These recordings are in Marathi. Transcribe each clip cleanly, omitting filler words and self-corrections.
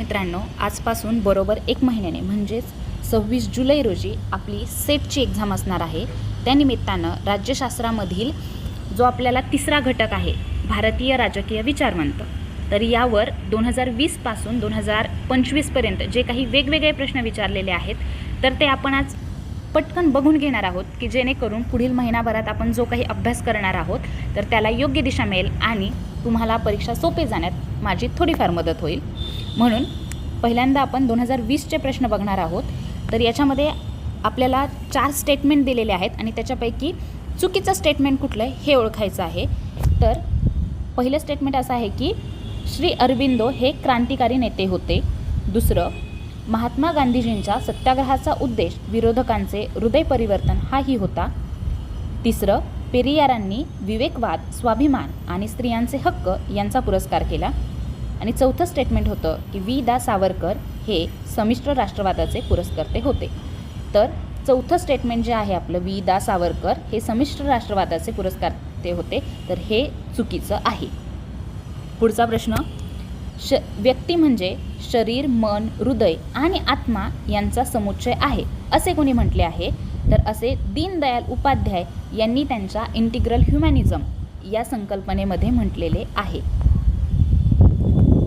मित्रांनो, आजपासून बरोबर 1 महिन्याने म्हणजेच 26 जुलै रोजी आपली सेटची एक्झाम असणार आहे. त्यानिमित्तानं राज्यशास्त्रामधील जो आपल्याला तिसरा घटक आहे भारतीय राजकीय विचारवंत, तर यावर 2020 पासून 2025 पर्यंत जे काही वेगवेगळे प्रश्न विचारलेले आहेत तर ते आपण आज पटकन बघून घेणार आहोत की जेणेकरून पुढील महिनाभरात आपण जो काही अभ्यास करणार आहोत तर त्याला योग्य दिशा मिळेल आणि तुम्हाला परीक्षा सोपे जाण्यात माझी थोडीफार मदत होईल. म्हणून पहिल्यांदा आपण 2020चे प्रश्न बघणार आहोत. तर याच्यामध्ये आपल्याला 4 स्टेटमेंट दिलेले आहेत आणि त्याच्यापैकी चुकीचं स्टेटमेंट कुठलं हे ओळखायचं आहे. तर पहिलं स्टेटमेंट असं आहे की श्री अरबिंदो हे क्रांतिकारी नेते होते. दुसरं, महात्मा गांधीजींच्या सत्याग्रहाचा उद्देश विरोधकांचे हृदय परिवर्तन हाही होता. तिसरं, पेरियारांनी विवेकवाद, स्वाभिमान आणि स्त्रियांचे हक्क यांचा पुरस्कार केला. आणि चौथं स्टेटमेंट होतं की वी दा सावरकर हे संमिश्र राष्ट्रवादाचे पुरस्कर्ते होते. तर चौथं स्टेटमेंट जे आहे आपलं, वी दा सावरकर हे संमिश्र राष्ट्रवादाचे पुरस्कर्ते होते, तर हे चुकीचं आहे. पुढचा प्रश्न, व्यक्ती म्हणजे शरीर, मन, हृदय आणि आत्मा यांचा समुच्चय आहे असे कोणी म्हटले आहे? तर असे दीनदयाल उपाध्याय यांनी त्यांच्या इंटिग्रल ह्युमॅनिझम या संकल्पनेमध्ये म्हटलेले आहे.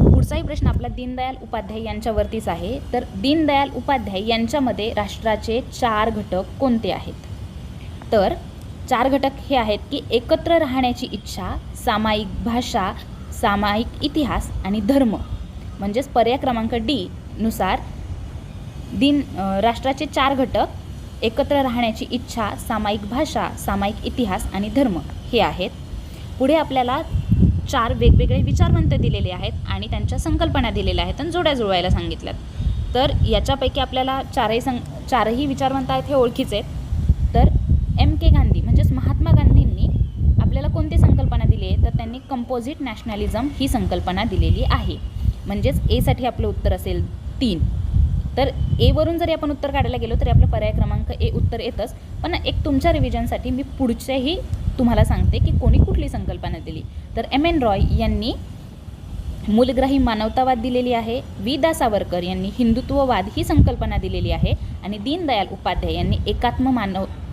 पुढचाही प्रश्न आपला दीनदयाल उपाध्याय यांच्यावरतीच आहे. तर दीनदयाल उपाध्याय यांच्यामध्ये राष्ट्राचे 4 घटक कोणते आहेत? तर 4 घटक हे आहेत की एकत्र राहण्याची इच्छा, सामायिक भाषा, सामायिक इतिहास आणि धर्म. म्हणजेच पर्याय क्रमांक डी नुसार राष्ट्राचे 4 घटक एकत्र राहण्याची इच्छा, सामायिक भाषा, सामायिक इतिहास आणि धर्म हे आहेत. पुढे आपल्याला 4 वेगवेगळे विचारवंत दिलेले आहेत आणि त्यांच्या संकल्पना दिलेल्या आहेत आणि जोड्या जुळवायला सांगितल्यात. तर याच्यापैकी आपल्याला चारही विचारवंत आहेत हे ओळखीचे आहेत. तर M.K. गांधी म्हणजेच महात्मा गांधींनी आपल्याला कोणती संकल्पना दिली आहे? तर त्यांनी कंपोजिट नॅशनॅलिझम ही संकल्पना दिलेली आहे. म्हणजेच एसाठी आपलं उत्तर असेल 3. तर एवरून जरी आपण उत्तर काढायला गेलो तरी आपलं पर्याय क्रमांक ए उत्तर येतच. पण एक तुमच्या रिव्हिजनसाठी मी पुढचेही तुम्हाला सांगते की कोणी कुठली संकल्पना दिली. तर M.N. रॉय यांनी मूलग्राही मानवतावाद दिलेली आहे. वी दा सावरकर यांनी हिंदुत्ववाद ही संकल्पना दिलेली आहे आणि दीनदयाल उपाध्याय यांनी एकात्म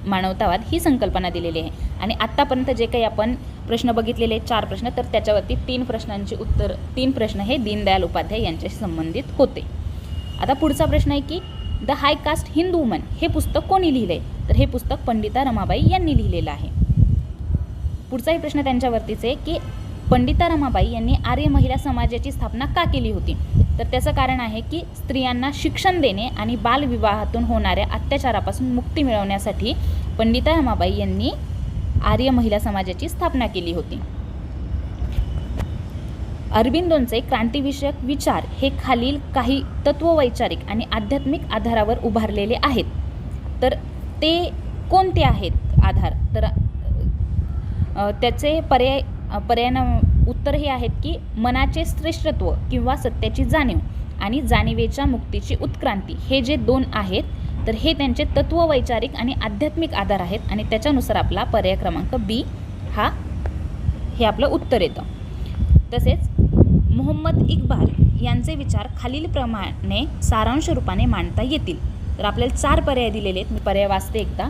मानवतावाद ही संकल्पना दिलेली आहे. आणि आत्तापर्यंत जे काही आपण प्रश्न बघितलेले 4 प्रश्न, तर त्याच्यावरती 3 प्रश्न हे दीनदयाल उपाध्याय यांच्याशी संबंधित होते. आता पुढचा प्रश्न आहे की the high caste Hindu woman हे पुस्तक कोणी लिहिले? तर हे पुस्तक पंडिता रमाबाई यांनी लिहिलेलं आहे. पुढचाही प्रश्न त्यांच्यावरतीच आहे की पंडिता रमाबाई यांनी आर्य महिला समाजाची स्थापना का केली होती? तर त्याचं कारण आहे की स्त्रियांना शिक्षण देणे आणि बालविवाहातून होणाऱ्या अत्याचारापासून मुक्ती मिळवण्यासाठी पंडिता रमाबाई यांनी आर्य महिला समाजाची स्थापना केली होती. अरबिंदोंचे क्रांतिविषयक विचार हे खालील काही तत्ववैचारिक आणि आध्यात्मिक आधारावर उभारलेले आहेत. तर ते कोणते आहेत आधार? तर त्याचे पर्याय उत्तर हे आहेत की मनाचे श्रेष्ठत्व किंवा सत्याची जाणीव आणि जाणीवेच्या मुक्तीची उत्क्रांती हे जे 2 आहेत तर हे त्यांचे तत्ववैचारिक आणि आध्यात्मिक आधार आहेत आणि त्याच्यानुसार आपला पर्याय क्रमांक बी हे आपलं उत्तर येतं. तसेच मोहम्मद इक्बाल यांचे विचार खालीलप्रमाणे सारांश रूपाने मांडता येतील. तर आपल्याला 4 पर्याय दिलेले आहेत. मी पर्याय वाचते एकदा.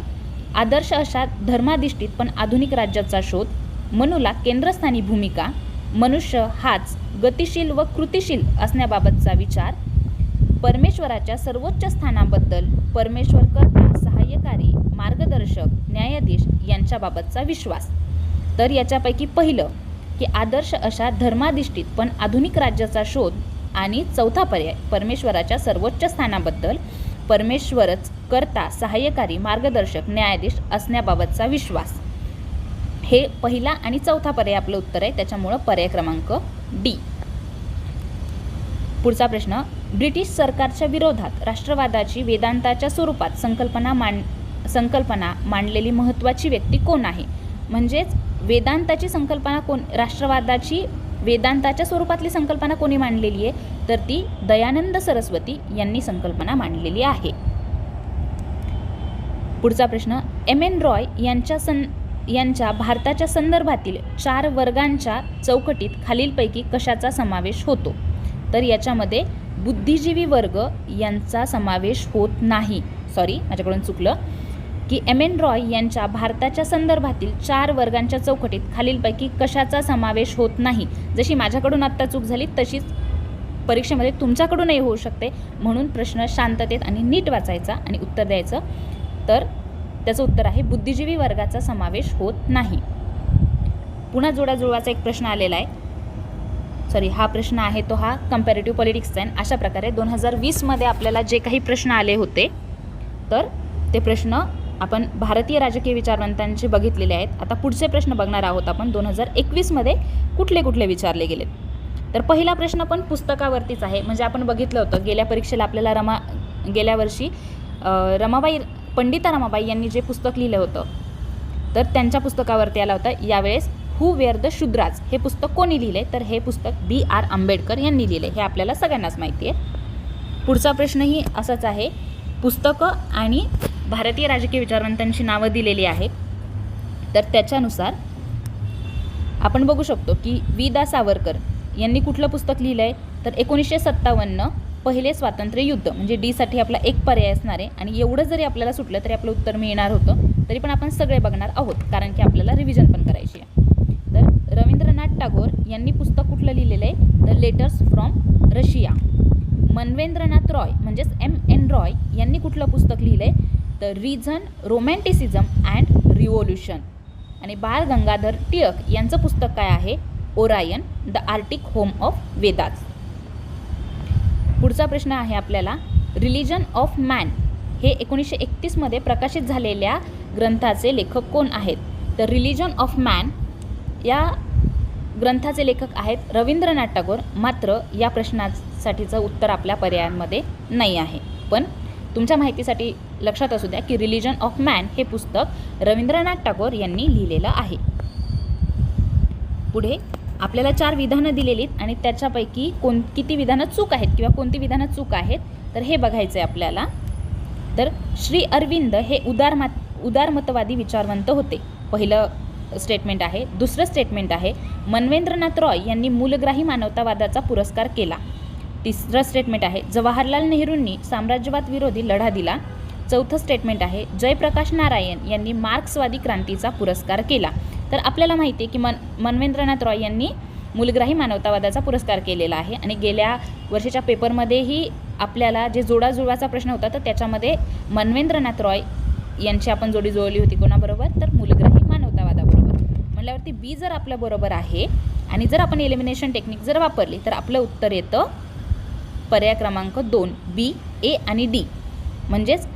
आदर्श अशा धर्माधिष्ठित पण आधुनिक राज्याचा शोध, मनुला केंद्रस्थानी भूमिका, मनुष्य हाच गतिशील व कृतिशील असण्याबाबतचा विचार, परमेश्वराच्या सर्वोच्च स्थानाबद्दल परमेश्वर कर्ता, सहाय्यकारी, मार्गदर्शक, न्यायाधीश यांच्याबाबतचा विश्वास. तर याच्यापैकी पहिलं की आदर्श अशा धर्माधिष्ठित पण आधुनिक राज्याचा शोध आणि चौथा पर्याय परमेश्वराच्या सर्वोच्च स्थानाबद्दल परमेश्वरच कर्ता, सहाय्यकारी, मार्गदर्शक, न्यायाधीश असण्याबाबतचा विश्वास हे पहिला आणि चौथा पर्याय आपलं उत्तर आहे. त्याच्यामुळं पर्याय क्रमांक डी. पुढचा प्रश्न, ब्रिटिश सरकारच्या विरोधात राष्ट्रवादाची वेदांताच्या स्वरूपात संकल्पना मांडलेली महत्त्वाची व्यक्ती कोण आहे? म्हणजेच वेदांताची संकल्पना राष्ट्रवादाची वेदांताच्या स्वरूपातली संकल्पना कोणी मांडलेली आहे? तर ती दयानंद सरस्वती यांनी संकल्पना मांडलेली आहे. पुढचा प्रश्न, M.N. रॉय यांच्या भारताच्या संदर्भातील 4 वर्गांच्या चौकटीत खालीलपैकी कशाचा समावेश होतो? तर याच्यामध्ये बुद्धिजीवी वर्ग यांचा समावेश होत नाही. सॉरी, माझ्याकडून चुकलं की एम एन रॉय यांच्या भारताच्या संदर्भातील 4 वर्गांच्या चौकटीत खालीलपैकी कशाचा समावेश होत नाही. जशी माझ्याकडून आत्ता चूक झाली तशीच परीक्षेमध्ये तुमच्याकडूनही होऊ शकते, म्हणून प्रश्न शांततेत आणि नीट वाचायचा आणि उत्तर द्यायचं. तर त्याचं उत्तर आहे बुद्धिजीवी वर्गाचा समावेश होत नाही. पुन्हा जोडाजुळवाचा एक प्रश्न आलेला आहे. सॉरी, हा प्रश्न आहे तो हा कंपॅरेटिव्ह पॉलिटिक्सचा आहे. अशा प्रकारे 2020मध्ये आपल्याला जे काही प्रश्न आले होते तर ते प्रश्न आपण भारतीय राजकीय विचारवंतांचे बघितलेले आहेत. आता पुढचे प्रश्न बघणार आहोत आपण 2021मध्ये कुठले कुठले विचारले गेलेत. तर पहिला प्रश्न पण पुस्तकावरतीच आहे. म्हणजे आपण बघितलं होतं गेल्या परीक्षेला आपल्याला गेल्या वर्षी पंडिता रमाबाई यांनी जे पुस्तक लिहिलं होतं तर त्यांच्या पुस्तकावरती आला होता. यावेळेस हू वेअर द शूद्राज हे पुस्तक कोणी लिहिले, तर हे पुस्तक B.R. आंबेडकर यांनी लिहिले. हे आपल्याला सगळ्यांनाच माहिती आहे. पुढचा प्रश्नही असाच आहे. पुस्तकं आणि भारतीय राजकीय विचारवंतांची नावं दिलेली आहेत. तर त्याच्यानुसार आपण बघू शकतो की वि.दा. सावरकर यांनी कुठलं पुस्तक लिहिलं आहे, तर 1957 पहिले स्वातंत्र्य युद्ध. म्हणजे डीसाठी आपला एक पर्याय असणार आहे. आणि एवढं जरी आपल्याला सुटलं तरी आपलं उत्तर मिळणार होतं. तरी पण आपण सगळे बघणार आहोत कारण की आपल्याला रिव्हिजन पण करायची आहे. तर रवींद्रनाथ टागोर यांनी पुस्तक कुठलं लिहिलेलं आहे, तर लेटर्स फ्रॉम रशिया. मनवेंद्रनाथ रॉय म्हणजेच M.N. रॉय यांनी कुठलं पुस्तक लिहिलं आहे, तर रिझन, रोमॅन्टिसिझम अँड रिव्होल्युशन. आणि बाळ गंगाधर टिळक यांचं पुस्तक काय आहे, Orion, the Arctic home of Vedas. पुढचा प्रश्न आहे आपल्याला रिलिजन ऑफ मॅन हे 1931मध्ये प्रकाशित झालेल्या ग्रंथाचे लेखक कोण आहेत, तर रिलिजन ऑफ मॅन या ग्रंथाचे लेखक आहेत रवींद्रनाथ टागोर. मात्र या प्रश्नासाठीचं उत्तर आपल्या पर्यायांमध्ये नाही आहे. पण तुमच्या माहितीसाठी लक्षात असू द्या की रिलिजन ऑफ मॅन हे पुस्तक रवींद्रनाथ टागोर यांनी लिहिलेलं आहे. पुढे आपल्याला 4 विधानं दिलेलीत आणि त्याच्यापैकी किती विधानं चूक आहेत किंवा कोणती विधानं चूक आहेत तर हे बघायचं आहे आपल्याला. तर श्री अरविंद हे उदारमतवादी विचारवंत होते. पहिलं स्टेटमेंट आहे. दुसरं स्टेटमेंट आहे मनवेंद्रनाथ रॉय यांनी मूलग्राही मानवतावादाचा पुरस्कार केला. तिसरं स्टेटमेंट आहे जवाहरलाल नेहरूंनी साम्राज्यवाद विरोधी लढा दिला. चौथं स्टेटमेंट आहे जयप्रकाश नारायण यांनी मार्क्सवादी क्रांतीचा पुरस्कार केला. तर आपल्याला माहिती आहे की मनवेंद्रनाथ रॉय यांनी मूलग्राही मानवतावादाचा पुरस्कार केलेला आहे. आणि गेल्या वर्षीच्या पेपरमध्येही आपल्याला जे जोडाजुळवाचा प्रश्न होता तर त्याच्यामध्ये मनवेंद्रनाथ रॉय यांची आपण जोडी जुळवली होती कोणाबरोबर, तर मूलग्राही मानवतावादाबरोबर. म्हटल्यावरती बी जर आपलं बरोबर आहे आणि जर आपण एलिमिनेशन टेक्निक जर वापरली तर आपलं उत्तर येतं पर्याय क्रमांक 2 बी, ए आणि डी. म्हणजेच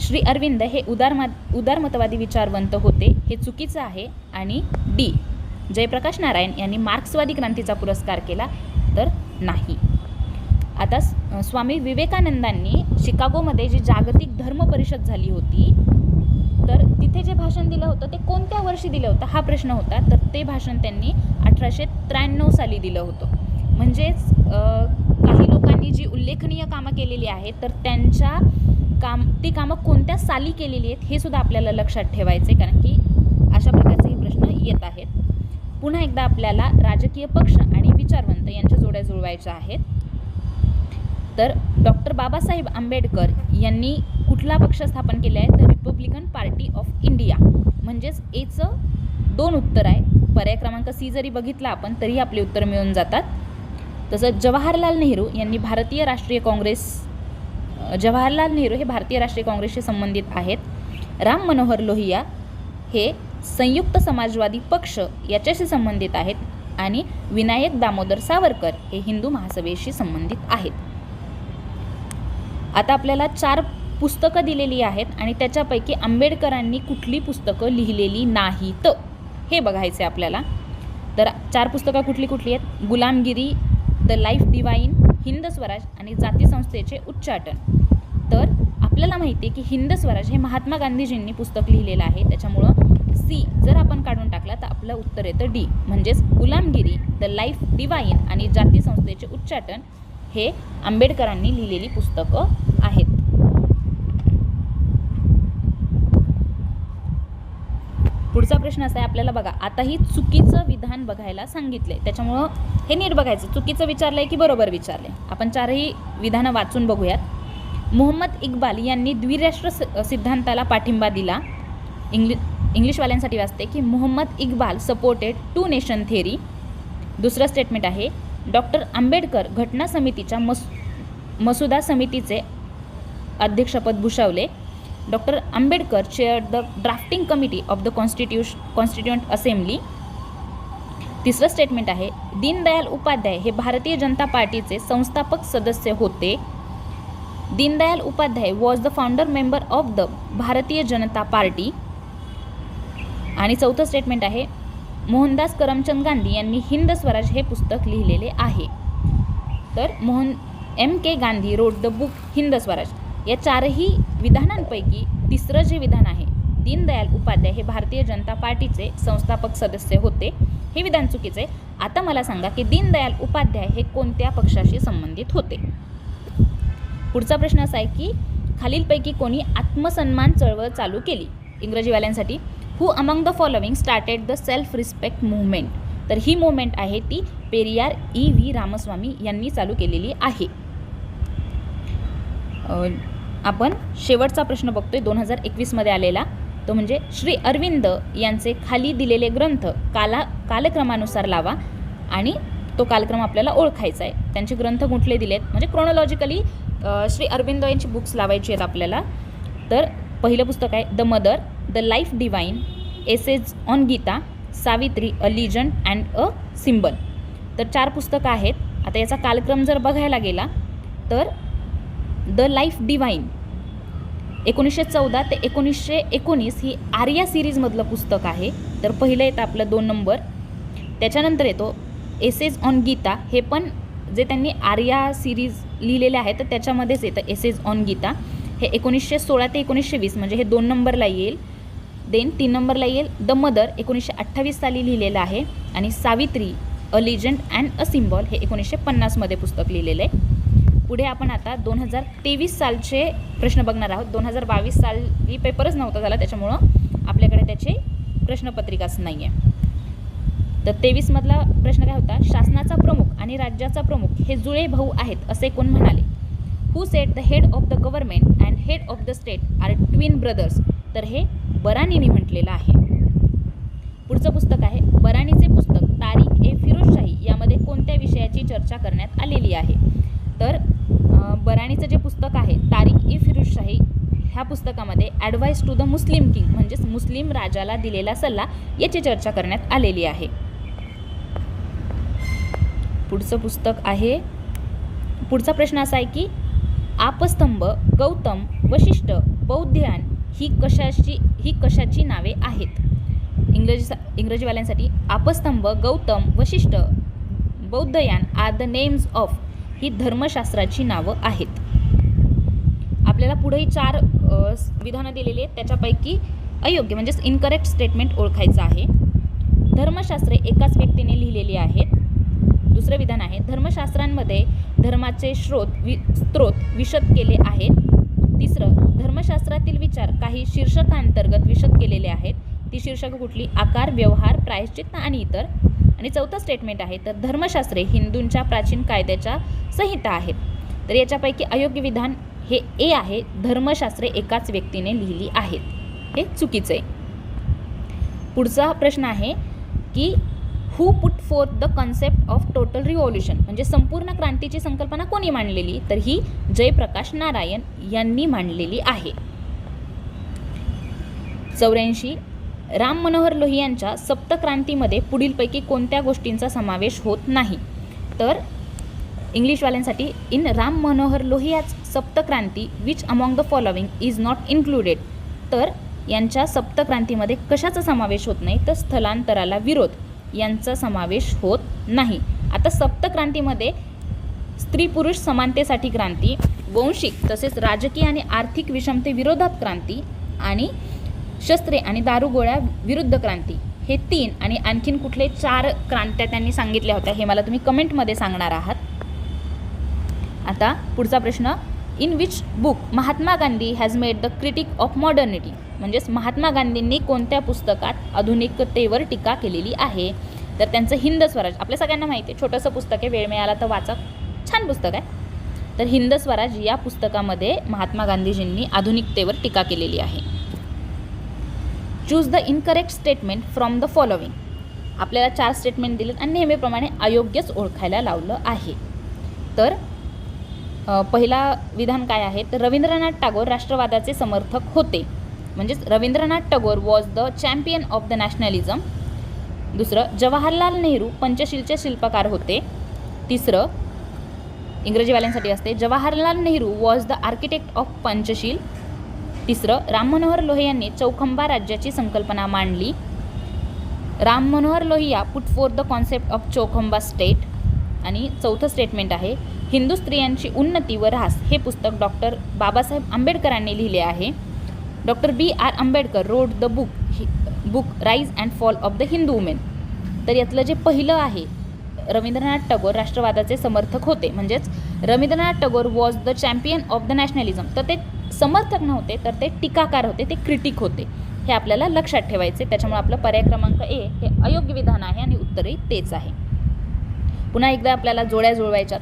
श्री अरविंद हे उदारमतवादी विचारवंत होते हे चुकीचं आहे. आणि डी जयप्रकाश नारायण यांनी मार्क्सवादी क्रांतीचा पुरस्कार केला तर नाही. आता स्वामी विवेकानंदांनी शिकागोमध्ये जी जागतिक धर्म परिषद झाली होती तर तिथे जे भाषण दिलं होतं ते कोणत्या वर्षी दिलं होतं हा प्रश्न होता. तर ते भाषण त्यांनी 1893 साली दिलं होतं. म्हणजेच काही लोकांनी जी उल्लेखनीय कामं केलेली आहेत तर ती कामं कोणत्या साली केलेली आहेत हे सुद्धा आपल्याला लक्षात ठेवायचे कारण की अशा प्रकारचे प्रश्न येत आहेत. पुन्हा एकदा आपल्याला राजकीय पक्ष आणि विचारवंत यांच्या जोड्या जुळवायच्या आहेत. तर डॉक्टर बाबासाहेब आंबेडकर यांनी कुठला पक्ष स्थापन केला आहे, तर रिपब्लिकन पार्टी ऑफ इंडिया. म्हणजेच एचं 2 उत्तर आहे. पर्याय क्रमांक सी जरी बघितला आपण तरी आपले उत्तर मिळून जातात. तसंच जवाहरलाल नेहरू हे भारतीय राष्ट्रीय काँग्रेसशी संबंधित आहेत. राम मनोहर लोहिया हे संयुक्त समाजवादी पक्ष याच्याशी संबंधित आहेत. आणि विनायक दामोदर सावरकर हे हिंदू महासभेशी संबंधित आहेत. आता आपल्याला 4 पुस्तकं दिलेली आहेत आणि त्याच्यापैकी आंबेडकरांनी कुठली पुस्तकं लिहिलेली नाहीत हे बघायचे आपल्याला. तर 4 पुस्तकं कुठली आहेत, Gulamgiri, the life divine, Hind Swaraj आणि जाती संस्थेचे उच्चाटन. तर आपल्याला माहिती आहे की हिंद स्वराज हे महात्मा गांधीजींनी पुस्तक लिहिलेलं आहे. त्याच्यामुळं सी जर आपण काढून टाकला तर आपलं उत्तर येतं डी. म्हणजेच गुलामगिरी, द लाईफ डिवाइन आणि जाती संस्थेचे उच्चाटन हे आंबेडकरांनी लिहिलेली पुस्तकं आहेत. पुढचा प्रश्न असा आहे आपल्याला बघा, आता ही चुकीचं विधान बघायला सांगितलंय, त्याच्यामुळं हे नीट बघायचं, चुकीचं विचारलंय की बरोबर विचारलंय. आपण चारही विधानं वाचून बघूयात. मोहम्मद इक्बाल यांनी द्विराष्ट्र सिद्धांताला पाठिंबा दिला. इंग्लिशवाल्यांसाठी वाचते की Mohammad Iqbal supported two nation theory. दुसरं स्टेटमेंट आहे, डॉक्टर आंबेडकर घटना समितीच्या मसुदा समितीचे अध्यक्षपद भूषवले. Doctor Ambedkar chair the drafting committee of the constituent assembly. तिसरं स्टेटमेंट आहे, दीनदयाल उपाध्याय हे भारतीय जनता पार्टीचे संस्थापक सदस्य होते. Deendayal Upadhyay was the founder member of the Bharatiya Janata party. आणि चौथं स्टेटमेंट आहे, मोहनदास करमचंद गांधी यांनी हिंद स्वराज हे पुस्तक लिहिलेले आहे. तर M.K. Gandhi road the book Hind Swaraj. या चारही विधानांपैकी तिसरं जे विधान आहे, दीनदयाल उपाध्याय हे भारतीय जनता पार्टीचे संस्थापक सदस्य होते, हे विधान चुकीचे. आता मला सांगा की दीनदयाल उपाध्याय हे कोणत्या पक्षाशी संबंधित होते. पुढचा प्रश्न असा आहे की खालीलपैकी कोणी आत्मसन्मान चळवळ चालू केली. इंग्रजीवाल्यांसाठी, who among the following started the self respect movement. तर ही मुवमेंट आहे ती पेरियार E.V. रामस्वामी यांनी चालू केलेली आहे. आपण शेवटचा प्रश्न बघतोय 2021मध्ये आलेला, तो म्हणजे श्री अरविंद यांचे खाली दिलेले ग्रंथ कालक्रमानुसार लावा. आणि तो कालक्रम आपल्याला ओळखायचा आहे. त्यांचे ग्रंथ कुठले दिलेत म्हणजे क्रोनॉलॉजिकली श्री अरविंद यांची बुक्स लावायची आहेत आपल्याला. तर पहिलं पुस्तक आहे the mother, the life divine, essays on Gita, Savitri, a legend and a symbol. तर 4 पुस्तकं आहेत. आता याचा कालक्रम जर बघायला गेला तर द लाईफ डिवाइन 1914 ते 1919 ही आर्या सिरीजमधलं पुस्तक आहे. तर पहिलं येतं आपलं 2 नंबर. त्याच्यानंतर येतो एसेज ऑन गीता, हे पण जे त्यांनी आर्या सिरीज लिहिलेले आहे तर त्याच्यामध्येच येतं एसेज ऑन गीता. हे 1916 ते 1920 म्हणजे हे 2 नंबरला येईल. देन 3 नंबरला येईल द मदर, 1928 साली लिहिलेलं आहे. आणि Savitri, a legend and a symbol, हे 1950मध्ये पुस्तक लिहिलेलं आहे. पुढे आपण आता 2023 सालचे प्रश्न बघणार आहोत. 2022 साली पेपरच नव्हता झाला, त्याच्यामुळं आपल्याकडे त्याची प्रश्नपत्रिकाच नाही आहे. तर 23मधला प्रश्न काय होता, शासनाचा प्रमुख आणि राज्याचा प्रमुख हे जुळे भाऊ आहेत असे कोण म्हणाले. Who said the head of the government and head of the state are twin brothers. तर हे बरानीने म्हटलेलं आहे. पुढचं पुस्तक आहे बरानीचे पुस्तक तारिक ए फिरोजशाही, यामध्ये कोणत्या विषयाची चर्चा करण्यात आलेली आहे. तर बरानीचं जे पुस्तक आहे तारिक ए फिरोजशाही, ह्या पुस्तकामध्ये advice to the Muslim king म्हणजेच मुस्लिम राजाला दिलेला सल्ला याची चर्चा करण्यात आलेली आहे. पुढचं पुस्तक आहे, पुढचा प्रश्न असा आहे की आपस्तंभ, गौतम, वशिष्ठ, बौद्धयान ही कशाची नावे आहेत. इंग्रजीवाल्यांसाठी आपस्तंभ, गौतम, वशिष्ठ, बौद्धयान आर द नेम्स ऑफ ही धर्मशास्त्राची नावं आहेत. आपल्याला पुढेही 4 विधानं दिलेली आहेत, त्याच्यापैकी अयोग्य म्हणजेच इनकरेक्ट स्टेटमेंट ओळखायचं आहे. धर्मशास्त्रे एकाच व्यक्तीने लिहिलेली आहेत. दुसरं विधान आहे धर्मशास्त्रांमध्ये धर्माचे स्त्रोत विशद केले आहेत. तिसरं, धर्मशास्त्रातील विचार काही शीर्षकांतर्गत विशद केलेले आहेत. ती शीर्षकं कुठली, आकार, व्यवहार, प्रायश्चित्त आणि इतर. आणि चौथं स्टेटमेंट आहे तर धर्मशास्त्रे हिंदूंच्या प्राचीन कायद्याच्या संहिता आहेत. तर याच्यापैकी अयोग्य विधान हे ए आहे, धर्मशास्त्रे एकाच व्यक्तीने लिहिली आहेत, हे चुकीचं आहे. पुढचा प्रश्न आहे की who put forth the concept of total revolution, म्हणजे संपूर्ण क्रांतीची संकल्पना कोणी मांडलेली, तर ही जयप्रकाश नारायण यांनी मांडलेली आहे. 84, राम मनोहर लोहियांच्या सप्तक्रांतीमध्ये पुढीलपैकी कोणत्या गोष्टींचा समावेश होत नाही. तर इंग्लिशवाल्यांसाठी in Ram Manohar Lohia's Saptakranti which among the following is not included. तर यांच्या सप्तक्रांतीमध्ये कशाचा समावेश होत नाही, तर स्थलांतराला विरोध यांचा समावेश होत नाही. आता सप्तक्रांतीमध्ये स्त्री पुरुष समानतेसाठी क्रांती, वंशिक तसेच राजकीय आणि आर्थिक विषमते विरोधात क्रांती आणि शस्त्रे आणि दारुगोळ्या विरुद्ध क्रांती, हे 3 आणि आणखीन कुठले 4 क्रांत्या त्यांनी सांगितल्या होत्या हे मला तुम्ही कमेंटमध्ये सांगणार आहात. आता पुढचा प्रश्न, in which book Mahatma Gandhi has made the critic of modernity, म्हणजेच महात्मा गांधींनी कोणत्या पुस्तकात आधुनिकतेवर टीका केलेली आहे. तर त्यांचं हिंद स्वराज आपल्या सगळ्यांना माहिती आहे, छोटंसं पुस्तक आहे, वेळ मिळाला तर वाचा, छान पुस्तक आहे. तर हिंद स्वराज या पुस्तकामध्ये महात्मा गांधीजींनी आधुनिकतेवर टीका केलेली आहे. Choose the incorrect statement from the following, आपल्याला 4 स्टेटमेंट दिलेत आणि नेहमीप्रमाणे अयोग्यच ओळखायला लावलं आहे. तर पहिला विधान काय आहे, तर रवींद्रनाथ टागोर राष्ट्रवादाचे समर्थक होते, म्हणजेच Rabindranath Tagore was the champion of the nationalism. दुसरं, जवाहरलाल नेहरू पंचशीलचे शिल्पकार होते. तिसरं, इंग्रजीवाल्यांसाठी असते, Jawaharlal Nehru was the architect of Panchsheel. तिसरं, राम मनोहर लोहिया चौखंबा राज्याची संकल्पना मांडली. Ram Manohar Lohia put forth the concept of Chaukhamba state. आणि चौथं स्टेटमेंट आहे, हिंदू स्त्रियांची उन्नती व ऱ्हास हे पुस्तक डॉक्टर बाबासाहेब आंबेडकरांनी लिहिले आहे. Doctor B.R. Ambedkar road the book rise and fall of the Hindu women. तर यातलं जे पहिलं आहे, रवींद्रनाथ टागोर राष्ट्रवादाचे समर्थक होते, म्हणजेच Rabindranath Tagore was the champion of the nationalism, तर ते समर्थक नव्हते, तर ते टीकाकार होते, ते क्रिटिक होते. हे आपल्याला लक्षात ठेवायचे. त्याच्यामुळे आपलं पर्याय क्रमांक ए हे अयोग्य विधान आहे आणि उत्तरही तेच आहे. पुन्हा एकदा आपल्याला जोड्या जुळवायच्यात.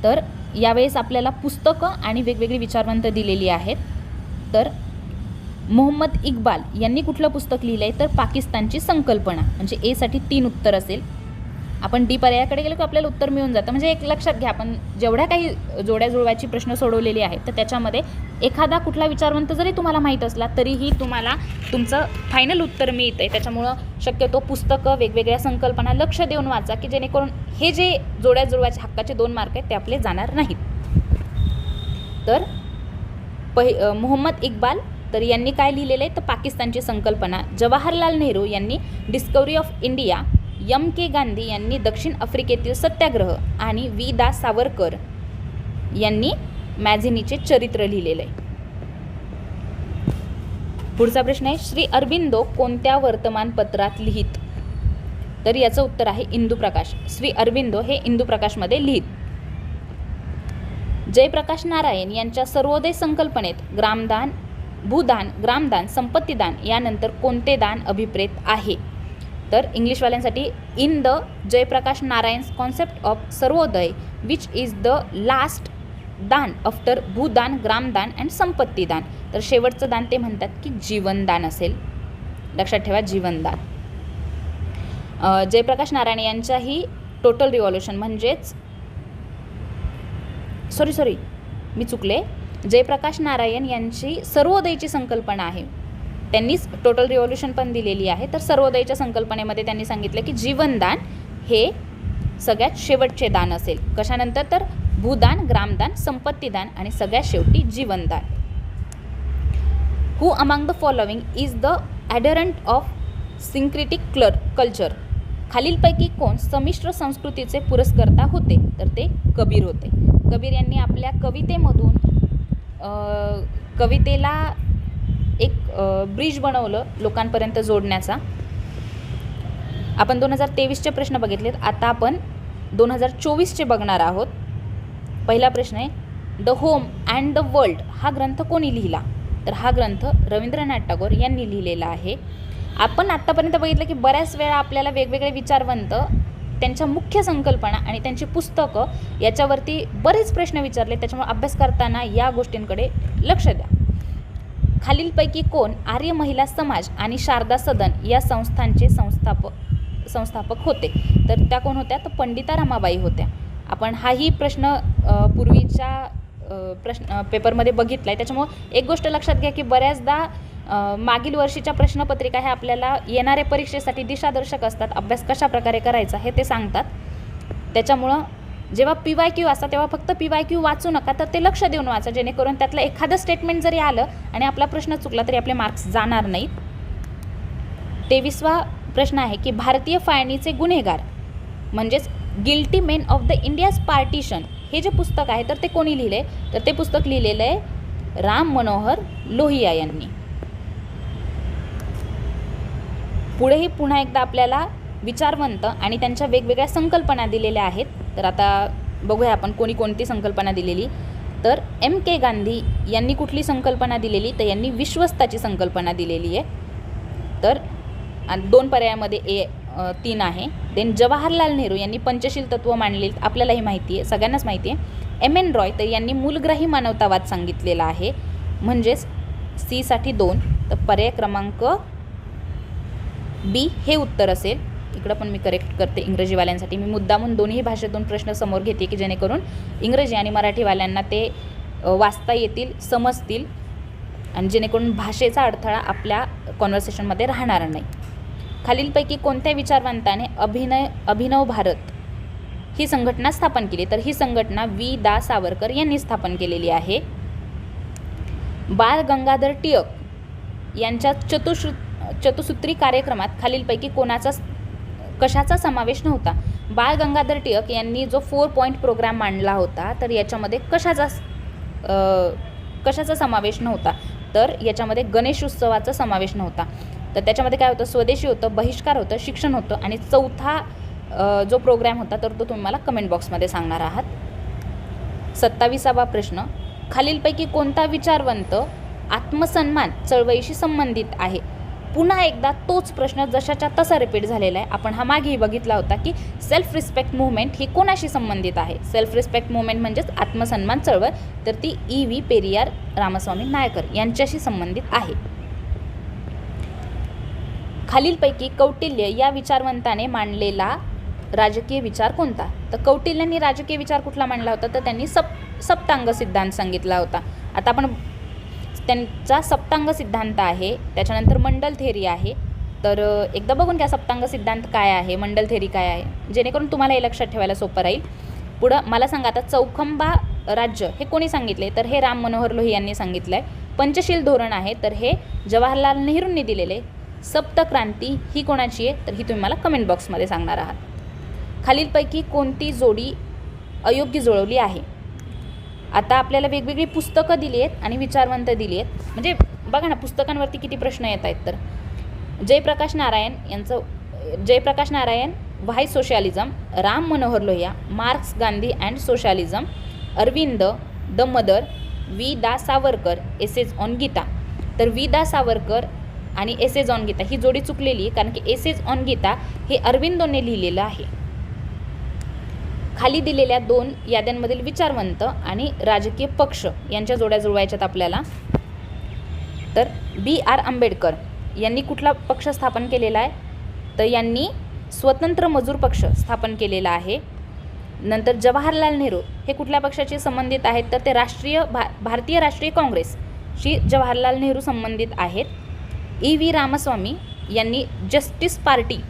तर यावेळेस आपल्याला पुस्तकं आणि वेगवेगळी विचारवंत दिलेली आहेत. तर मोहम्मद इक्बाल यांनी कुठलं पुस्तक लिहिलं आहे, तर पाकिस्तानची संकल्पना, म्हणजे एसाठी 3 उत्तर असेल. आपण डी पर्यायाकडे गेलो की आपल्याला उत्तर मिळून जातं. म्हणजे एक लक्षात घ्या, आपण जेवढ्या काही जोड्या जुळवायची प्रश्न सोडवलेली आहेत, तर त्याच्यामध्ये एखादा कुठला विचारवंत जरी तुम्हाला माहीत असला तरीही तुम्हाला तुमचं फायनल उत्तर मिळतं आहे. त्याच्यामुळं शक्यतो पुस्तकं, वेगवेगळ्या संकल्पना लक्ष देऊन वाचा, की जेणेकरून हे जे जोड्या जुळवायचे हक्काचे 2 मार्क आहेत ते आपले जाणार नाहीत. तर मोहम्मद इक्बाल तर यांनी काय लिहिलेलं आहे, तर पाकिस्तानची संकल्पना. जवाहरलाल नेहरू यांनी discovery of India. M.K. Gandhi यांनी दक्षिण आफ्रिकेतील सत्याग्रह. आणि V.दा सावरकर यांनी मॅझिनीचे चरित्र लिहिलेलं आहे. पुढचा प्रश्न आहे, श्री अरबिंदो कोणत्या वर्तमानपत्रात लिहित, तर याचं उत्तर आहे इंदुप्रकाश. श्री अरबिंदो हे इंदुप्रकाशमध्ये लिहित. जयप्रकाश नारायण यांच्या सर्वोदय संकल्पनेत ग्रामदान, भूदान, ग्रामदान, संपत्तीदान यानंतर कोणते दान अभिप्रेत आहे, तर इंग्लिशवाल्यांसाठी in the Jayaprakash Narayan's concept of Sarvodaya which is the last daan after Bhoodan, Gramdan and Sampattidan. तर शेवटचं दान ते म्हणतात की जीवनदान असेल. लक्षात ठेवा, जीवनदान. जयप्रकाश नारायण यांच्याही टोटल रिव्हॉल्युशन म्हणजेच सॉरी मी चुकले, जयप्रकाश नारायण यांची सर्वोदयची संकल्पना आहे, त्यांनीच टोटल रिव्हॉल्युशन पण दिलेली आहे. तर सर्वोदयच्या संकल्पनेमध्ये त्यांनी सांगितलं की जीवनदान हे सगळ्यात शेवटचे दान असेल. कशानंतर, तर भूदान, ग्रामदान, संपत्तीदान आणि सगळ्यात शेवटी जीवनदान. Who among the following is the adherent of syncretic culture, खालीलपैकी कोण संमिश्र संस्कृतीचे पुरस्कर्ता होते, तर ते कबीर होते. कबीर यांनी आपल्या कवितेमधून कवितेला एक ब्रिज बनवलं लोकांपर्यंत जोडण्याचा. आपण 2023चे प्रश्न बघितलेत, आता आपण 2024चे बघणार आहोत. पहिला प्रश्न आहे, the home and the world हा ग्रंथ कोणी लिहिला, तर हा ग्रंथ रवींद्रनाथ टागोर यांनी लिहिलेला आहे. आपण आत्तापर्यंत बघितलं की बऱ्याच वेळा आपल्याला वेगवेगळे विचारवंत त्यांच्या मुख्य संकल्पना आणि त्यांची पुस्तकं याच्यावरती बरेच प्रश्न विचारले. त्याच्यामुळे अभ्यास करताना या गोष्टींकडे लक्ष द्या. खालीलपैकी कोण आर्य महिला समाज आणि शारदा सदन या संस्थांचे संस्थापक होते, तर त्या कोण होत्या, तर पंडिता रमाबाई होत्या. आपण हाही प्रश्न पूर्वीच्या पेपरमध्ये बघितला आहे. त्याच्यामुळं एक गोष्ट लक्षात घ्या की बऱ्याचदा मागील वर्षीच्या प्रश्नपत्रिका ह्या आपल्याला येणाऱ्या परीक्षेसाठी दिशादर्शक असतात. अभ्यास कशा प्रकारे करायचा हे ते सांगतात. त्याच्यामुळं जेव्हा PYQ असतात तेव्हा फक्त PYQ वाचू नका, तर ते लक्ष देऊन वाचा, जेणेकरून त्यातलं एखादं स्टेटमेंट जरी आलं आणि आपला प्रश्न चुकला तरी आपले मार्क्स जाणार नाहीत. 23वा प्रश्न आहे की भारतीय फाळणीचे गुन्हेगार म्हणजेच guilty main of the India's partition हे जे पुस्तक आहे तर ते कोणी लिहिले, तर ते पुस्तक लिहिलेलं आहे राम मनोहर लोहिया यांनी. पुढेही पुन्हा एकदा आपल्याला विचारवंत आणि त्यांच्या वेगवेगळ्या संकल्पना दिलेल्या आहेत. तर आता बघूया आपण कोणी कोणती संकल्पना दिलेली. तर M.K. गांधी यांनी कुठली संकल्पना दिलेली, तर यांनी विश्वस्ताची संकल्पना दिलेली आहे. तर 2 पर्यायामध्ये ए 3 आहे. देन जवाहरलाल नेहरू यांनी पंचशील तत्व मांडले, आपल्यालाही माहिती आहे, सगळ्यांनाच माहिती आहे. M.N. रॉय तर यांनी मूलग्राही मानवतावाद सांगितलेला आहे, म्हणजेच सी साठी 2. तर पर्याय क्रमांक बी हे उत्तर असेल. इकडं पण मी करेक्ट करते इंग्रजीवाल्यांसाठी. मी मुद्दामून दोन्ही भाषेतून प्रश्न समोर घेते की जेणेकरून इंग्रजी आणि मराठीवाल्यांना ते वाचता येतील, समजतील आणि जेणेकरून भाषेचा अडथळा आपल्या कॉन्व्हर्सेशनमध्ये राहणार नाही. खालीलपैकी कोणत्या विचारवंताने अभिनव भारत ही संघटना स्थापन केली, तर ही संघटना वी. दा. सावरकर यांनी स्थापन केलेली आहे. बाळ गंगाधर टिळक यांच्या चतुसूत्री कार्यक्रमात खालीलपैकी कशाचा समावेश नव्हता. बाळ गंगाधर टिळक यांनी जो 4 पॉईंट प्रोग्राम मांडला होता, तर याच्यामध्ये कशाचा समावेश नव्हता, तर याच्यामध्ये गणेश उत्सवाचा समावेश नव्हता. तर त्याच्यामध्ये काय होतं, स्वदेशी होतं, बहिष्कार होतं, शिक्षण होतं आणि चौथा जो प्रोग्राम होता तर तो तुम्ही मला कमेंट बॉक्समध्ये सांगणार आहात. 27वा प्रश्न, खालीलपैकी कोणता विचारवंत आत्मसन्मान चळवळीशी संबंधित आहे. पुन्हा एकदा तोच प्रश्न जशाच्या तसा रिपीट झालेला आहे. आपण हा मागेही बघितला होता की सेल्फ रिस्पेक्ट मुवमेंट ही कोणाशी संबंधित आहे. सेल्फ रिस्पेक्ट मुवमेंट म्हणजेच आत्मसन्मान चळवळ, तर ती E.V. पेरियार रामस्वामी नायकर यांच्याशी संबंधित आहे. खालीलपैकी कौटिल्य या विचारवंताने मांडलेला राजकीय विचार कोणता. तर कौटिल्यांनी राजकीय विचार कुठला मांडला होता, तर त्यांनी सप्तांग सिद्धांत सांगितला होता. आता आपण त्यांचा सप्तांग सिद्धांत आहे, त्याच्यानंतर मंडल थेरी आहे. तर एकदा बघून घ्या सप्तांग सिद्धांत काय आहे, मंडल थेरी काय आहे, जेणेकरून तुम्हाला हे लक्षात ठेवायला सोपं राहील. पुढं मला सांगा आता चौखंबा राज्य हे कोणी सांगितले, तर हे राम मनोहर लोहिया यांनी सांगितलं आहे. पंचशील धोरण आहे, तर हे जवाहरलाल नेहरूंनी दिलेले. सप्तक्रांती ही कोणाची आहे, तर ही तुम्ही मला कमेंट बॉक्समध्ये सांगणार आहात. खालीलपैकी कोणती जोडी अयोग्य जुळवली आहे. आता आपल्याला वेगवेगळी पुस्तकं दिली आहेत आणि विचारवंत दिली आहेत. म्हणजे बघा ना, पुस्तकांवरती किती प्रश्न येत आहेत. तर Jayaprakash Narayan why socialism, Ram Manohar Lohia Marx, Gandhi and socialism, Aurobindo the mother, V. D. Savarkar essays on Gita. तर वी. दा. सावरकर आणि एसेज ऑन गीता ही जोडी चुकलेली आहे, कारण की एसेज ऑन गीता हे अरविंदोने लिहिलेलं आहे. खाली दिलेल्या 2 याद्यांमधील विचारवंत आणि राजकीय पक्ष यांच्या जोड्या जुळवायच्यात आपल्याला. तर B.R. आंबेडकर यांनी कुठला पक्ष स्थापन केलेला आहे, तर यांनी स्वतंत्र मजूर पक्ष स्थापन केलेला आहे. नंतर जवाहरलाल नेहरू हे कुठल्या पक्षाशी संबंधित आहेत, तर ते भारतीय राष्ट्रीय काँग्रेसशी जवाहरलाल नेहरू संबंधित आहेत. E.V. रामस्वामी यांनी जस्टिस पार्टी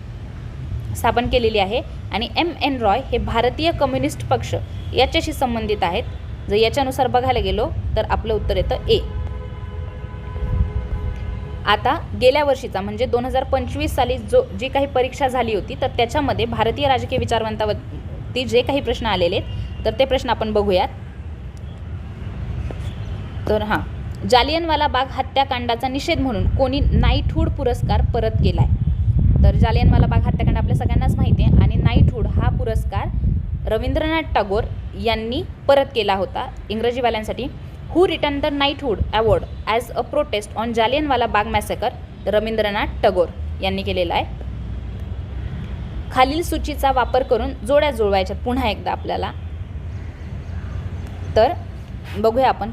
स्थापन केलेली आहे आणि M.N. रॉय हे भारतीय कम्युनिस्ट पक्ष याच्याशी संबंधित आहेत. जर याच्यानुसार बघायला गेलो तर आपलं उत्तर येतं ए. आता गेल्या वर्षीचा म्हणजे 2025 साली जी काही परीक्षा झाली होती, तर त्याच्यामध्ये भारतीय राजकीय विचारवंतावरती जे काही प्रश्न आलेले आहेत, तर ते प्रश्न आपण बघूयात. तर जालियनवाला बाग हत्याकांडाचा निषेध म्हणून कोणी नाईटहूड पुरस्कार परत केला आहे. तर जालियनवाला बाग हत्याकांड आपल्या सगळ्यांनाच माहिती आहे आणि नाईटहूड हा पुरस्कार रवींद्रनाथ टागोर यांनी परत केला होता. इंग्रजीवाल्यांसाठी who return the knighthood award as a protest on Jallianwala Bagh massacre, Rabindranath Tagore यांनी केलेला आहे. खालील सूचीचा वापर करून जोड्या जुळवायच्यात पुन्हा एकदा आपल्याला. तर बघूया आपण.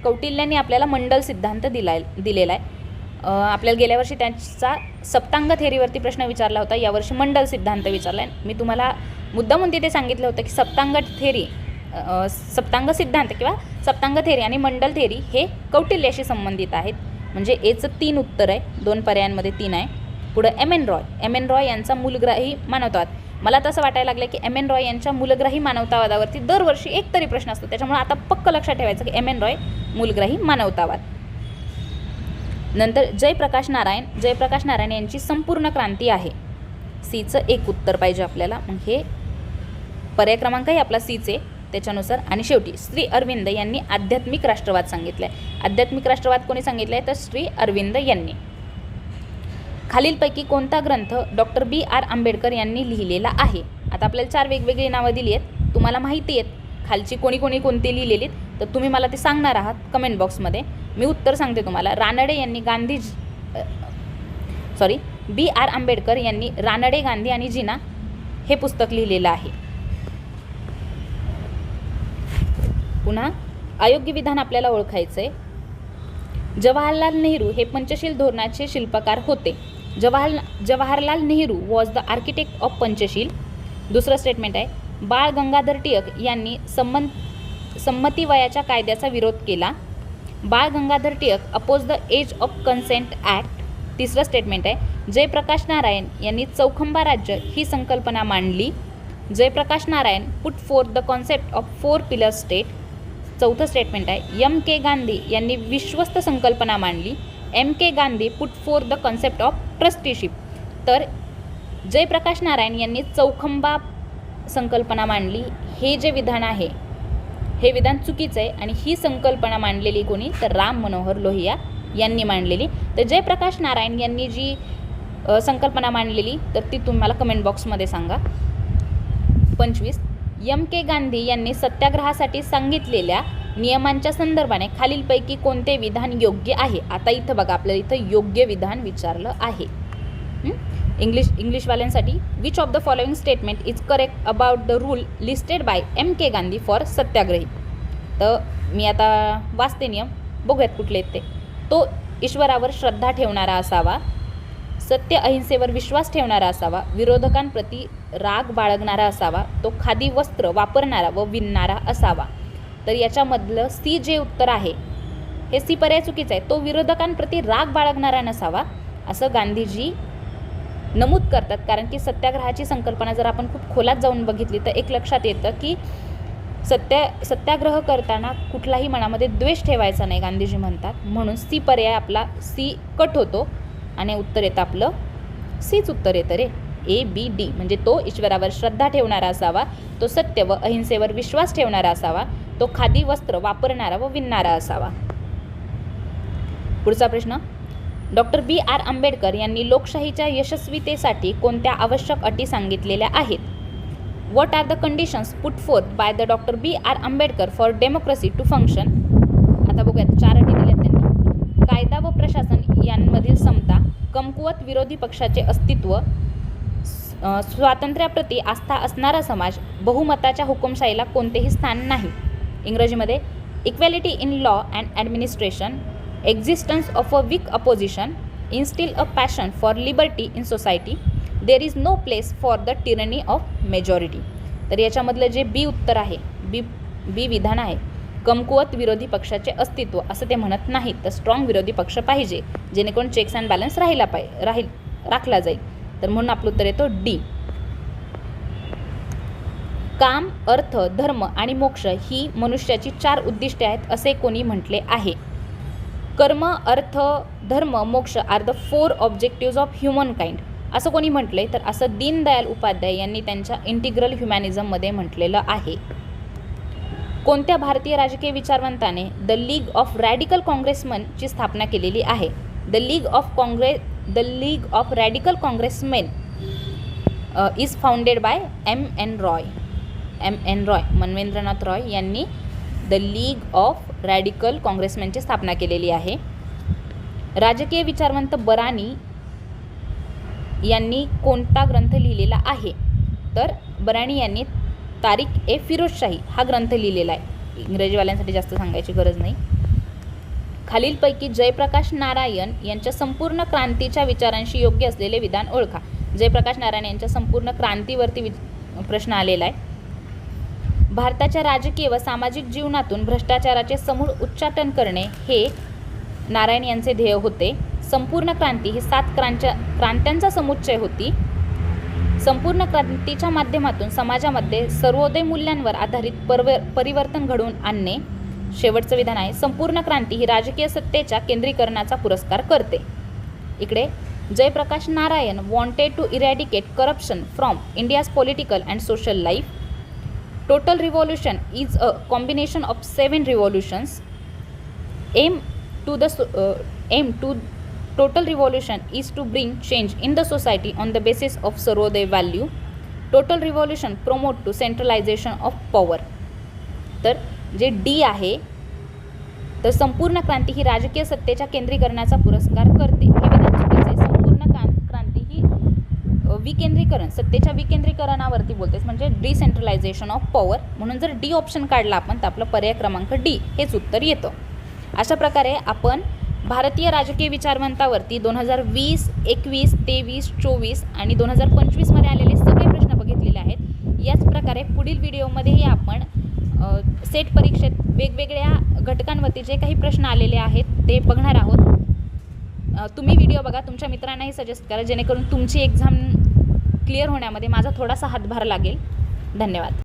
कौटिल्यांनी आपल्याला मंडल सिद्धांत दिलेला आहे. आपल्याला गेल्या वर्षी त्यांचा सप्तांग थेरीवरती प्रश्न विचारला होता, यावर्षी मंडल सिद्धांत विचारला आहे. मी तुम्हाला मुद्दामून तिथे सांगितलं होतं की सप्तांग सिद्धांत किंवा सप्तांग थेरी आणि मंडल थेरी हे कौटिल्याशी संबंधित आहेत. म्हणजे एचं 3 उत्तर आहे, 2 पर्यायांमध्ये 3 आहे. पुढं M.N. रॉय यांचा मूलग्राही मानवतावाद. मला तसं वाटायला लागलं की M.N. रॉय यांच्या मूलग्राही मानवतावादावरती दरवर्षी एक तरी प्रश्न असतो, त्याच्यामुळे आता पक्क लक्षात ठेवायचं की M.N. रॉय मूलग्राही मानवतावाद. नंतर जयप्रकाश नारायण यांची संपूर्ण क्रांती आहे. सीचं 1 उत्तर पाहिजे आपल्याला. मग हे पर्याय क्रमांक आहे आपला सीचे त्याच्यानुसार. आणि शेवटी श्री अरविंद यांनी आध्यात्मिक राष्ट्रवाद सांगितलं आहे. आध्यात्मिक राष्ट्रवाद कोणी सांगितलं आहे, तर श्री अरविंद यांनी. खालीलपैकी कोणता ग्रंथ डॉक्टर B.R. आंबेडकर यांनी लिहिलेला आहे. आता आपल्याला 4 वेगवेगळी नावं दिली आहेत, तुम्हाला माहिती आहेत खालची कोणी कोणती लिहिलेली आहेत. तर तुम्ही मला ते सांगणार आहात कमेंट बॉक्समध्ये. मी उत्तर सांगते तुम्हाला. रानडे यांनी B.R. आंबेडकर यांनी रानडे, गांधी आणि जिना हे पुस्तक लिहिलेलं आहे. पुन्हा अयोग्य विधान आपल्याला ओळखायचं आहे. जवाहरलाल नेहरू हे पंचशील धोरणाचे शिल्पकार होते. Jawaharlal Nehru was the architect of Panchsheel. दुसरं स्टेटमेंट आहे, बाळ गंगाधर टिळक यांनी संमती वयाच्या कायद्याचा विरोध केला. Bal Gangadhar Tilak oppose the age of consent act. तिसरं स्टेटमेंट आहे, जयप्रकाश नारायण यांनी चौखंबा राज्य ही संकल्पना मांडली. Jayaprakash Narayan put forth the concept of 4 pillar state. चौथं स्टेटमेंट आहे, M.K. गांधी यांनी विश्वस्त संकल्पना मांडली. M.K. Gandhi put forth the concept of trusteeship. तर जयप्रकाश नारायण यांनी चौखंबा संकल्पना मांडली. हे जे विधान आहे हे विधान चुकीचं आहे आणि ही संकल्पना मांडलेली कोणी, तर राम मनोहर लोहिया यांनी मांडलेली. तर जयप्रकाश नारायण यांनी जी संकल्पना मांडलेली तर ती तुम्ही मला कमेंट बॉक्समध्ये सांगा. 25, M.K. गांधी यांनी सत्याग्रहासाठी सांगितलेल्या नियमांच्या संदर्भाने खालीलपैकी कोणते विधान योग्य आहे. आता इथं बघा, आपल्याला इथं योग्य विधान विचारलं आहे. इंग्लिशवाल्यांसाठी, which of the following statement is correct about the rule listed by M.K. Gandhi for satyagrahi. तर मी आता वाचते नियम, बघूयात कुठले आहेत ते. तो ईश्वरावर श्रद्धा ठेवणारा असावा, सत्य अहिंसेवर विश्वास ठेवणारा असावा, विरोधकांप्रती राग बाळगणारा असावा, तो खादी वस्त्र वापरणारा व विणणारा असावा. तर याच्यामधलं सी जे उत्तर आहे हे सी पर्याय चुकीचं आहे. तो विरोधकांप्रती राग बाळगणारा नसावा असं गांधीजी नमूद करतात. कारण की सत्याग्रहाची संकल्पना जर आपण खूप खोलात जाऊन बघितली तर एक लक्षात येतं की सत्याग्रह करताना कुठलाही मनामध्ये द्वेष ठेवायचा नाही गांधीजी म्हणतात. म्हणून सी पर्याय आपला सी कट होतो आणि उत्तर येतं आपलं सीच उत्तर येतं रे, ABD. म्हणजे तो ईश्वरावर श्रद्धा ठेवणारा असावा, तो सत्य व अहिंसेवर विश्वास ठेवणारा असावा, तो खादी वस्त्र वापरणारा व विणणारा असावा. पुढचा प्रश्न, डॉक्टर B.R. आंबेडकर यांनी लोकशाहीच्या यशस्वीतेसाठी कोणत्या आवश्यक अटी सांगितलेल्या आहेत. What are the conditions put forth by the Dr. B.R. Ambedkar for democracy to function? आता बघूयात, 4 अटी दिल्यात त्यांनी. कायदा व प्रशासन यांमधील समता, कमकुवत विरोधी पक्षाचे अस्तित्व, स्वातंत्र्याप्रती आस्था असणारा समाज, बहुमताच्या हुकुमशाहीला कोणतेही स्थान नाही. इंग्रजीमध्ये, equality in law and administration, existence of a weak opposition, instil a passion for liberty in society, there is no place for the tyranny of majority. तर याच्यामधलं जे बी उत्तर आहे, बी विधान आहे, कमकुवत विरोधी पक्षाचे अस्तित्व असं ते म्हणत नाहीत. तर स्ट्रॉंग विरोधी पक्ष पाहिजे जेणेकरून चेक्स अँड बॅलन्स राखला जाईल. तर म्हणून आपलं उत्तर येतो डी. काम, अर्थ, धर्म आणि मोक्ष ही मनुष्याची 4 उद्दिष्टे आहेत असे कोणी म्हटले आहे. कर्म, artha, dharma, moksha are the 4 objectives of human kind असं कोणी म्हटलंय, तर असं दीनदयाल उपाध्याय यांनी त्यांच्या इंटिग्रल ह्युमॅनिझममध्ये म्हटलेलं आहे. कोणत्या भारतीय राजकीय विचारवंताने द लीग ऑफ रॅडिकल काँग्रेसमनची स्थापना केलेली आहे. The league of radical congressmen is founded by M.N. Roy. Manvendranath Roy यांनी द लीग ऑफ रॅडिकल काँग्रेसमॅनची स्थापना केलेली आहे. राजकीय विचारवंत बरानी यांनी कोणता ग्रंथ लिहिलेला आहे. तर बरानी यांनी तारीख ए फिरोजशाही हा ग्रंथ लिहिलेला आहे. इंग्रजीवाल्यांसाठी जास्त सांगायची गरज नाही. खालीलपैकी जयप्रकाश नारायण यांच्या संपूर्ण क्रांतीच्या विचारांशी योग्य असलेले विधान ओळखा. जयप्रकाश नारायण यांच्या संपूर्ण क्रांतीवरती प्रश्न आलेला आहे. भारताच्या राजकीय व सामाजिक जीवनातून भ्रष्टाचाराचे समूळ उच्चाटन करणे हे नारायण यांचे ध्येय होते. संपूर्ण क्रांती ही 7 क्रांत्यांचा समुच्चय होती. संपूर्ण क्रांतीच्या माध्यमातून समाजामध्ये सर्वोदय मूल्यांवर आधारित परिवर्तन घडवून आणणे. शेवटचं विधान आहे, संपूर्ण क्रांती ही राजकीय सत्तेच्या केंद्रीकरणाचा पुरस्कार करते. इकडे Jayaprakash Narayan wanted to eradicate corruption from India's political and social life. Total revolution is a combination of 7 revolutions. aim to total revolution is to bring change in the society on the basis of Sarvodaya value. Total revolution promote to centralization of power. तर जे डी आहे, तर संपूर्ण क्रांती ही राजकीय सत्तेच्या केंद्रीकरणाचा पुरस्कार करते. हे विधान चुकीचे आहे. संपूर्ण क्रांती ही विकेंद्रीकरण, सत्तेच्या विकेंद्रीकरणावरती बोलतेच, म्हणजे डिसेंट्रलायझेशन ऑफ पॉवर. म्हणून जर डी ऑप्शन काढला आपण तर आपलं पर्याय क्रमांक डी हेच उत्तर येतं. अशा प्रकारे आपण भारतीय राजकीय विचारवंतावरती 2020, 21, 23, 24 आणि 2025 मध्ये आलेले सगळे प्रश्न बघितलेले आहेत. याच प्रकारे पुढील व्हिडिओमध्येही आपण सेट परीक्षेत वेगवेगळ्या घटकांवरती जे काही प्रश्न आलेले आहेत ते बघणार आहोत. तुम्ही व्हिडिओ बघा, तुमच्या मित्रांनाही सजेस्ट करा, जेणेकरून तुमची एक्झाम क्लिअर होण्यामध्ये माझा थोडासा हातभार लागेल. धन्यवाद.